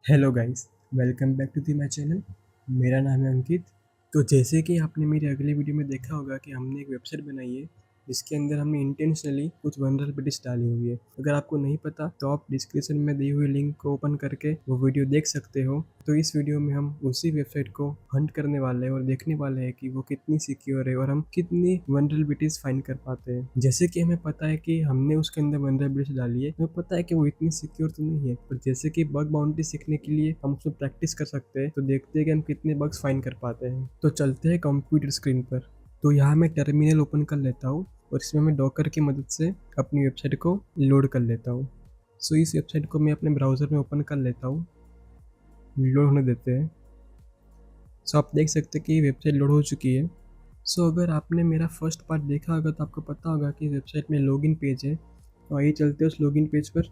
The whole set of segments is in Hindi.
Hello guys, welcome back to the my channel. मेरा नाम है अंकित। तो जैसे कि आपने मेरी अगली वीडियो में देखा होगा कि हमने एक वेबसाइट बनाई है जिसके अंदर हमने इंटेंशनली कुछ वल्नरेबिलिटीज डाली हुई है। अगर आपको नहीं पता तो आप डिस्क्रिप्शन में दी हुई लिंक को ओपन करके वो वीडियो देख सकते हो। तो इस वीडियो में हम उसी वेबसाइट को हंट करने वाले हैं और देखने वाले हैं कि वो कितनी सिक्योर है और हम कितनी वल्नरेबिलिटीज फाइंड कर पाते हैं। जैसे कि हमें पता है कि हमने उसके अंदर वल्नरेबिलिटी डाली है, हमें पता है कि वो इतनी सिक्योर तो नहीं है, पर जैसे कि बग बाउंटी सीखने के लिए हम उसमें प्रैक्टिस कर सकते हैं। तो देखते हैं कि हम कितने बग्स फाइंड कर पाते हैं। तो चलते हैं कंप्यूटर स्क्रीन पर। तो यहाँ मैं टर्मिनल ओपन कर लेता हूँ और इसमें मैं डॉकर की मदद से अपनी वेबसाइट को लोड कर लेता हूँ। सो इस वेबसाइट को मैं अपने ब्राउज़र में ओपन कर लेता हूँ, लोड होने देते हैं। सो आप देख सकते हैं कि वेबसाइट लोड हो चुकी है। सो अगर आपने मेरा फर्स्ट पार्ट देखा होगा तो आपको पता होगा कि वेबसाइट में लॉगिन पेज है। तो आइए चलते हैं उस लॉगिन पेज पर।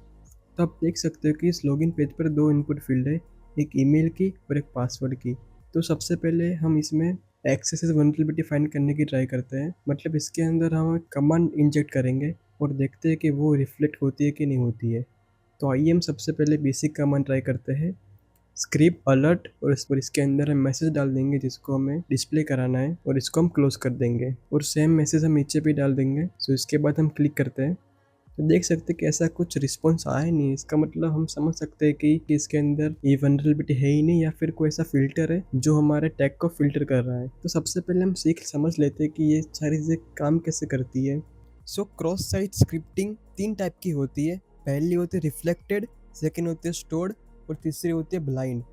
तो आप देख सकते हो कि इस लॉगिन पेज पर दो इनपुट फील्ड है, एक ईमेल की और एक पासवर्ड की। तो सबसे पहले हम इसमें एक्सेस वल्नरेबिलिटी फाइंड करने की ट्राई करते हैं। मतलब इसके अंदर हम कमांड इंजेक्ट करेंगे और देखते हैं कि वो रिफ्लेक्ट होती है कि नहीं होती है। तो आइए हम सबसे पहले बेसिक कमांड ट्राई करते हैं, स्क्रिप्ट अलर्ट, और इस पर इसके अंदर हम मैसेज डाल देंगे जिसको हमें डिस्प्ले कराना है और इसको हम क्लोज कर देंगे और सेम मैसेज हम नीचे भी डाल देंगे। सो इसके बाद हम क्लिक करते हैं तो देख सकते हैं कि ऐसा कुछ रिस्पॉन्स आया ही नहीं। इसका मतलब हम समझ सकते हैं कि इसके अंदर ये वल्नरेबिलिटी है ही नहीं, या फिर कोई ऐसा फिल्टर है जो हमारे टैग को फिल्टर कर रहा है। तो सबसे पहले हम सीख समझ लेते हैं कि ये सारी चीज़ें काम कैसे करती है। सो क्रॉस साइट स्क्रिप्टिंग तीन टाइप की होती है। पहली होती है रिफ्लेक्टेड, सेकेंड होती है स्टोर्ड और तीसरी होती है ब्लाइंड।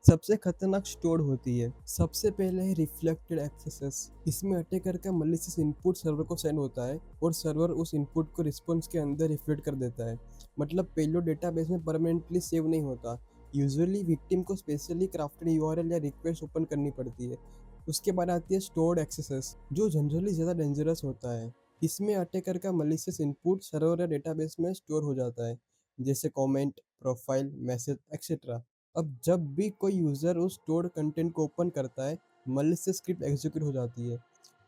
सबसे खतरनाक स्टोर्ड होती है। सबसे पहले है रिफ्लेक्टेड एक्सेस। इसमें अटैकर का मलिशियस इनपुट सर्वर को सेंड होता है और सर्वर उस इनपुट को रिस्पॉन्स के अंदर रिफ्लेक्ट कर देता है। मतलब पेलोड डेटाबेस में परमानेंटली सेव नहीं होता। यूजुअली विक्टिम को स्पेशली क्राफ्टेड यूआरएल या रिक्वेस्ट ओपन करनी पड़ती है। उसके बाद आती है स्टोर्ड एक्सेस, जो जनरली ज़्यादा डेंजरस होता है। इसमें अटैकर का मलिशियस इनपुट सर्वर या डेटाबेस में स्टोर हो जाता है, जैसे कमेंट, प्रोफाइल, मैसेज एक्सेट्रा। अब जब भी कोई यूज़र उस स्टोर्ड कंटेंट को ओपन करता है, malicious स्क्रिप्ट एग्जीक्यूट हो जाती है।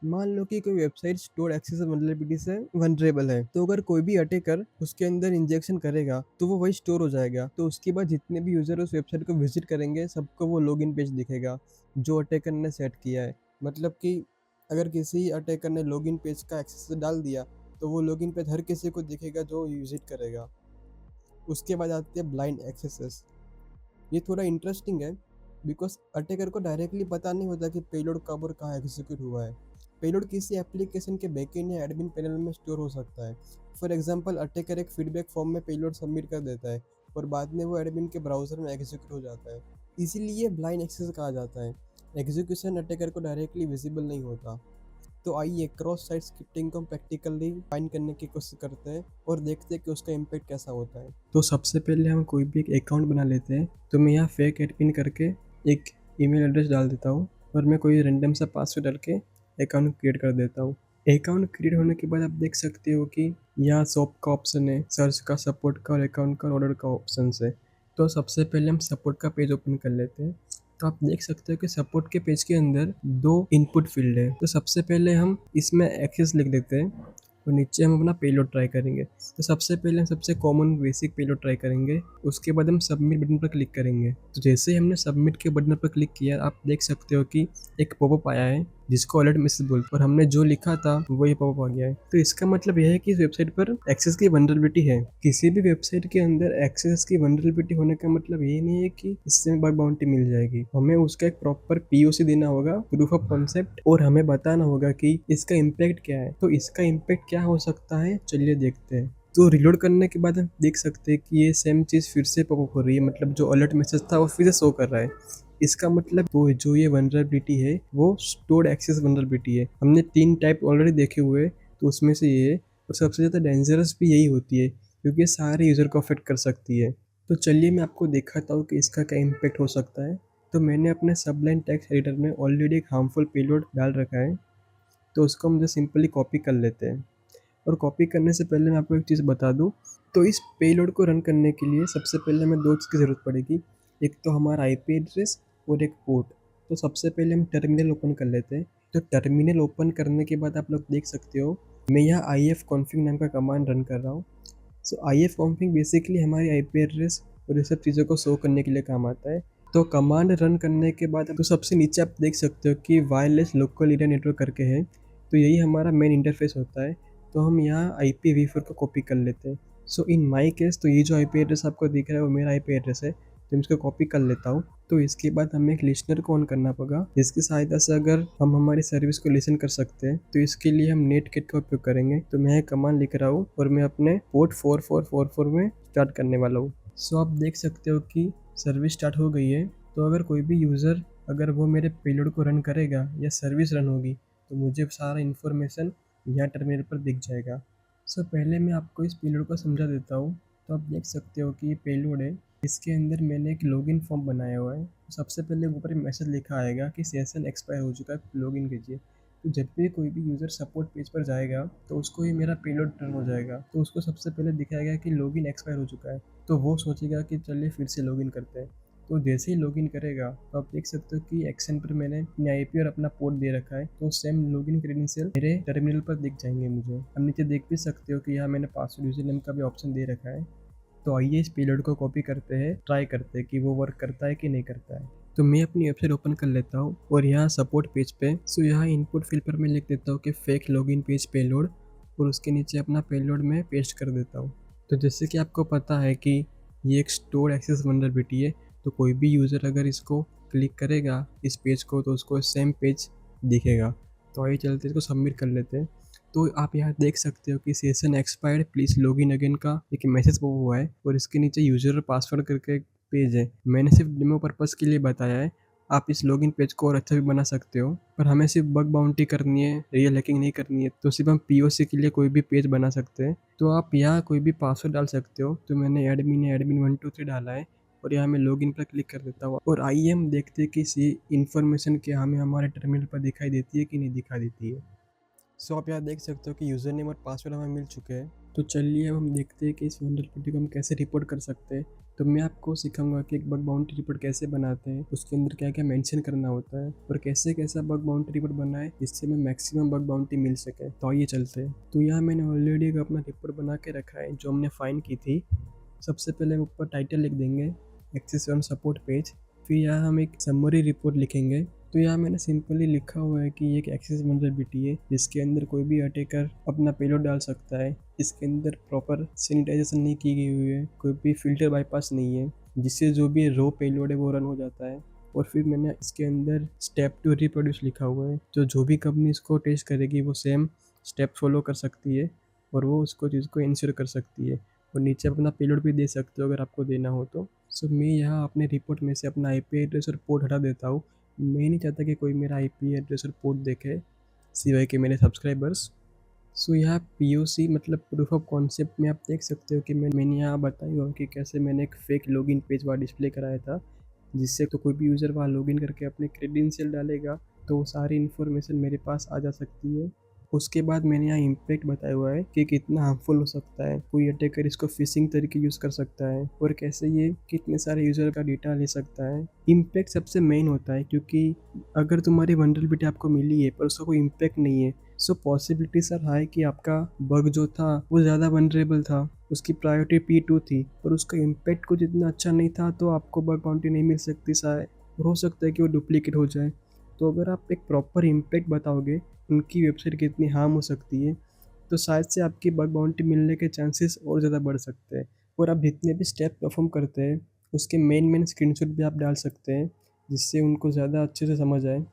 मान लो कि कोई वेबसाइट स्टोर एक्सेस वल्नरेबिलिटी से वनरेबल है, तो अगर कोई भी अटैकर उसके अंदर इंजेक्शन करेगा तो वो वही स्टोर हो जाएगा। तो उसके बाद जितने भी यूज़र उस वेबसाइट को विजिट करेंगे सबको वो लॉगिन पेज दिखेगा जो अटैकर ने सेट किया है। मतलब कि अगर किसी अटैकर ने लॉगिन पेज का एक्सेस डाल दिया तो वो लॉगिन पेज हर किसी को दिखेगा जो विजिट करेगा। उसके बाद आती है ब्लाइंड एक्सेस। ये थोड़ा इंटरेस्टिंग है बिकॉज अटैकर को डायरेक्टली पता नहीं होता कि पेलोड कब और कहाँ एग्जीक्यूट हुआ है। पेलोड किसी एप्लीकेशन के बैकएंड या एडमिन पैनल में स्टोर हो सकता है। फॉर एग्जांपल, अटैकर एक फीडबैक फॉर्म में पेलोड सबमिट कर देता है और बाद में वो एडमिन के ब्राउजर में एग्जीक्यूट हो जाता है। इसीलिए ब्लाइंड एक्सेस कहा जाता है। एग्जीक्यूशन अटैकर को डायरेक्टली विजिबल नहीं होता। तो आइए क्रॉस साइट स्क्रिप्टिंग को प्रैक्टिकली फाइंड करने की कोशिश करते हैं और देखते हैं कि उसका इम्पैक्ट कैसा होता है। तो सबसे पहले हम कोई भी एक अकाउंट बना लेते हैं। तो मैं यहाँ फेक एडमिन करके एक ईमेल एड्रेस डाल देता हूँ और मैं कोई रैंडम सा पासवर्ड डाल के अकाउंट क्रिएट कर देता हूँ। अकाउंट क्रिएट होने के बाद आप देख सकते हो कि यहाँ शॉप का ऑप्शन है, सर्च का, सपोर्ट का और अकाउंट का ऑर्डर का ऑप्शन है। तो सबसे पहले हम सपोर्ट का पेज ओपन कर लेते हैं। तो आप देख सकते हो कि सपोर्ट के पेज के अंदर दो इनपुट फील्ड है। तो सबसे पहले हम इसमें एक्सेस लिख देते हैं और नीचे हम अपना पेलोड ट्राई करेंगे। तो सबसे पहले हम सबसे कॉमन बेसिक पेलोड ट्राई करेंगे, उसके बाद हम सबमिट बटन पर क्लिक करेंगे। तो जैसे ही हमने सबमिट के बटन पर क्लिक किया, आप देख सकते हो कि एक पॉपअप आया है जिसको अलर्ट मैसेज बोलते हैं और हमने जो लिखा था वही पॉपअप आ गया है। तो इसका मतलब यह है कि इस वेबसाइट पर एक्सेस की वल्नरेबिलिटी है। किसी भी वेबसाइट के अंदर एक्सेस की वल्नरेबिलिटी होने का मतलब ये नहीं है कि इससे बग बाउंटी मिल जाएगी। हमें उसका एक प्रॉपर पीओसी देना होगा, प्रूफ ऑफ कॉन्सेप्ट, और हमें बताना होगा कि इसका इम्पैक्ट क्या है। तो इसका इम्पैक्ट क्या हो सकता है, चलिए देखते हैं। तो रिलोड करने के बाद हम देख सकते हैं कि ये सेम चीज़ फिर से पॉपअप हो रही है। मतलब जो अलर्ट मैसेज था वो फिर से शो कर रहा है। इसका मतलब वो जो ये वल्नरेबिलिटी है वो स्टोर्ड एक्सेस वल्नरेबिलिटी है। हमने तीन टाइप ऑलरेडी देखे हुए, तो उसमें से ये है। और सबसे ज़्यादा डेंजरस भी यही होती है क्योंकि ये सारे यूज़र को अफेक्ट कर सकती है। तो चलिए मैं आपको दिखाता हूँ कि इसका क्या इम्पैक्ट हो सकता है। तो मैंने अपने सबलाइन टेक्स्ट एडिटर में ऑलरेडी एक हार्मफुल पेलोड डाल रखा है, तो उसको हम जो सिंपली कॉपी कर लेते हैं। और कॉपी करने से पहले मैं आपको एक चीज़ बता दूं, तो इस पेलोड को रन करने के लिए सबसे पहले हमें दो चीज़ की ज़रूरत पड़ेगी। एक तो हमारा आईपी एड्रेस और एक पोर्ट। तो सबसे पहले हम टर्मिनल ओपन कर लेते हैं। तो टर्मिनल ओपन करने के बाद आप लोग देख सकते हो मैं यहाँ ifconfig नाम का कमांड रन कर रहा हूँ। सो ifconfig बेसिकली हमारी आईपी एड्रेस और ये सब चीज़ों को शो करने के लिए काम आता है। तो कमांड रन करने के बाद तो सबसे नीचे आप देख सकते हो कि वायरलेस लोकल एरिया नेटवर्क करके है, तो यही हमारा मेन इंटरफेस होता है। तो हम यहाँ IPv4 को कॉपी कर लेते हैं। सो इन माई केस तो ये जो IP एड्रेस आपको दिख रहा है वो मेरा IP एड्रेस है, तो मैं इसको कॉपी कर लेता हूँ। तो इसके बाद हमें एक लिसनर को ऑन करना पड़ेगा, जिसकी सहायता से अगर हम हमारी सर्विस को लिसन कर सकते हैं। तो इसके लिए हम नेटकिट का उपयोग करेंगे। तो मैं कमांड लिख रहा हूँ और मैं अपने पोर्ट 4444 में स्टार्ट करने वाला हूँ। सो आप देख सकते हो कि सर्विस स्टार्ट हो गई है। तो अगर कोई भी यूज़र अगर वो मेरे पेलोड को रन करेगा या सर्विस रन होगी, तो मुझे सारा इन्फॉर्मेशन यहाँ टर्मिनल पर दिख जाएगा। सो पहले मैं आपको इस पेलोड को समझा देता हूँ। तो आप देख सकते हो कि ये पेलोड है, इसके अंदर मैंने एक लॉगिन फॉर्म बनाया हुआ है। तो सबसे पहले ऊपर मैसेज लिखा आएगा कि सेशन एक्सपायर हो चुका है, लॉगिन कीजिए। तो जब भी कोई भी यूज़र सपोर्ट पेज पर जाएगा तो उसको ये मेरा पेलोड टर्न हो जाएगा। तो उसको सबसे पहले दिखाएगा कि लॉगिन एक्सपायर हो चुका है, तो वो सोचेगा कि चलिए फिर से लॉगिन करते हैं। तो जैसे ही लॉगिन करेगा तो आप देख सकते हो कि एक्शन पर मैंने अपनी IP और अपना पोर्ट दे रखा है, तो सेम लॉगिन क्रेडेंशियल मेरे टर्मिनल पर दिख जाएंगे मुझे। हम नीचे देख भी सकते हो कि यहाँ मैंने पासवर्ड यूजर नेम का भी ऑप्शन दे रखा है। तो आइए इस पेलोड को कॉपी करते हैं, ट्राई करते हैं कि वो वर्क करता है कि नहीं करता है। तो मैं अपनी वेबसाइट ओपन कर लेता हूँ और यहाँ सपोर्ट पेज पे यहाँ इनपुट फील्ड पर मैं लिख देता हूँ कि फेक लॉगिन पेज पेलोड, और उसके नीचे अपना पेलोड में पेस्ट कर देता हूँ। तो जैसे कि आपको पता है कि ये एक स्टोर एक्सेस वल्नरेबिलिटी है, तो कोई भी यूज़र अगर इसको क्लिक करेगा इस पेज को तो उसको सेम पेज दिखेगा। तो आइए चलते इसको सबमिट कर लेते हैं। तो आप यहाँ देख सकते हो कि session expired please login again का एक मैसेज वो हुआ है, और इसके नीचे यूज़र और पासवर्ड करके एक पेज है। मैंने सिर्फ डेमो पर्पज़ के लिए बताया है, आप इस लॉगिन पेज को और अच्छा भी बना सकते हो, पर हमें सिर्फ बग बाउंटी करनी है, रियल हैकिंग नहीं करनी है। तो सिर्फ हम POC के लिए कोई भी पेज बना सकते हैं। तो आप यहाँ कोई भी पासवर्ड डाल सकते हो। तो मैंने एडमिन 123 डाला है और यहाँ मैं लॉगिन पर क्लिक कर देता हूँ, और आइए हम देखते हैं कि इसी इन्फॉर्मेशन क्या हमें हमारे टर्मिनल पर दिखाई देती है कि नहीं दिखाई देती है। सो आप यहाँ देख सकते हो कि यूज़र नेम और पासवर्ड हमें मिल चुके हैं। तो चलिए अब हम देखते हैं कि इस वल्नरेबिलिटी को हम कैसे रिपोर्ट कर सकते हैं। तो मैं आपको सिखाऊंगा कि एक बग बाउंटी रिपोर्ट कैसे बनाते हैं, उसके अंदर क्या क्या मेंशन करना होता है, और कैसे कैसा बग बाउंटी रिपोर्ट बनाए जिससे हमें मैक्सिमम बग बाउंटी मिल सके। तो आइए चलते हैं। तो यहाँ मैंने ऑलरेडी एक अपना रिपोर्ट बना के रखा है जो हमने फाइंड की थी। सबसे पहले ऊपर टाइटल लिख देंगे एक्सेस ऑन सपोर्ट पेज, फिर यहाँ हम एक समरी रिपोर्ट लिखेंगे। तो यहाँ मैंने सिंपली लिखा हुआ है कि ये एक एक्सेस वल्नरेबिलिटी है जिसके अंदर कोई भी अटैकर अपना पेलोड डाल सकता है। इसके अंदर प्रॉपर सैनिटाइजेशन नहीं की गई हुई है, कोई भी फिल्टर बाईपास नहीं है, जिससे जो भी रो पेलोड है वो रन हो जाता है। और फिर मैंने इसके अंदर स्टेप टू रिप्रोड्यूस लिखा हुआ है, तो जो भी कंपनी इसको टेस्ट करेगी वो सेम स्टेप फॉलो कर सकती है और वो उसको चीज़ को इंश्योर कर सकती है। और नीचे अपना पेलोड भी दे सकते हो अगर आपको देना हो तो। सो मैं यहाँ अपने रिपोर्ट में से अपना IP एड्रेस और पोर्ट हटा देता हूँ। मैं नहीं चाहता कि कोई मेरा IP एड्रेस और पोर्ट देखे सिवाय के मेरे सब्सक्राइबर्स। सो यहाँ POC मतलब प्रूफ ऑफ कॉन्सेप्ट में आप देख सकते हो कि मैंने यहाँ बताई हुआ कि कैसे मैंने एक फेक लॉगिन पेज वहाँ डिस्प्ले कराया था, जिससे तो कोई भी यूज़र वहाँ लॉगिन करके अपने क्रेडेंशियल डालेगा तो वो सारी इन्फॉर्मेशन मेरे पास आ जा सकती है। उसके बाद मैंने यहाँ इम्पैक्ट बताया हुआ है कि कितना हार्मफुल हो सकता है, कोई अटैकर इसको फिशिंग तरीके यूज़ कर सकता है, और कैसे ये कितने सारे यूज़र का डेटा ले सकता है। इम्पैक्ट सबसे मेन होता है, क्योंकि अगर तुम्हारी वल्नरेबिलिटी आपको मिली है पर उसका कोई इम्पैक्ट नहीं है, सो पॉसिबिलिटीज आर हाई कि आपका बग जो था वो ज़्यादा वल्नरेबल था, उसकी प्रायोरिटी P2 थी, पर उसका इम्पैक्ट कुछ इतना अच्छा नहीं था, तो आपको बग बाउंटी नहीं मिल सकती। शायद हो सकता है कि वो डुप्लीकेट हो जाए। तो अगर आप एक प्रॉपर इम्पैक्ट बताओगे उनकी वेबसाइट कितनी हार्म हो सकती है, तो शायद से आपकी बग बाउंटी मिलने के चांसेस और ज़्यादा बढ़ सकते हैं। और आप जितने भी स्टेप परफॉर्म करते हैं उसके मेन स्क्रीनशॉट भी आप डाल सकते हैं, जिससे उनको ज़्यादा अच्छे से समझ आए।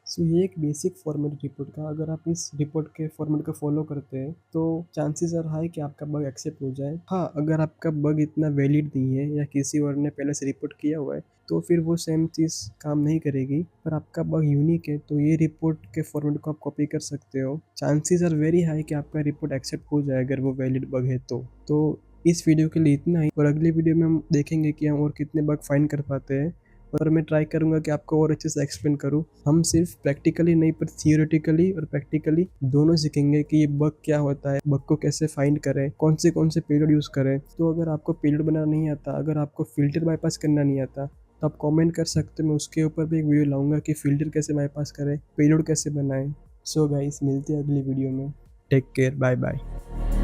सो ये एक बेसिक फॉर्मेट रिपोर्ट का, अगर आप इस रिपोर्ट के फॉर्मेट को फॉलो करते हैं तो चांसेस आर हाई कि आपका बग एक्सेप्ट हो जाए। हाँ, अगर आपका बग इतना वैलिड नहीं है या किसी और ने पहले से रिपोर्ट किया हुआ है तो फिर वो सेम चीज़ काम नहीं करेगी, पर आपका बग यूनिक है तो ये रिपोर्ट के फॉर्मेट को आप कॉपी कर सकते हो। चांसेस आर वेरी हाई कि आपका रिपोर्ट एक्सेप्ट हो जाए अगर वो वैलिड बग है तो इस वीडियो के लिए इतना ही, और अगली वीडियो में हम देखेंगे कि हम और कितने बग फाइंड कर पाते हैं, और मैं ट्राई करूंगा कि आपको और अच्छे से एक्सप्लेन करूं। हम सिर्फ प्रैक्टिकली नहीं पर थियोरेटिकली और प्रैक्टिकली दोनों सीखेंगे कि ये बग क्या होता है, बग को कैसे फाइंड करें, कौन से पेलोड यूज़ करें। तो अगर आपको पेलोड बनाना नहीं आता, अगर आपको फिल्टर बाईपास करना नहीं आता, तो आप कमेंट कर सकते हो, मैं उसके ऊपर भी एक वीडियो लाऊंगा कि फिल्टर कैसे बाईपास करें, पेलोड कैसे बनाएं। सो गाइस, मिलते हैं अगली वीडियो में। Take care, bye bye.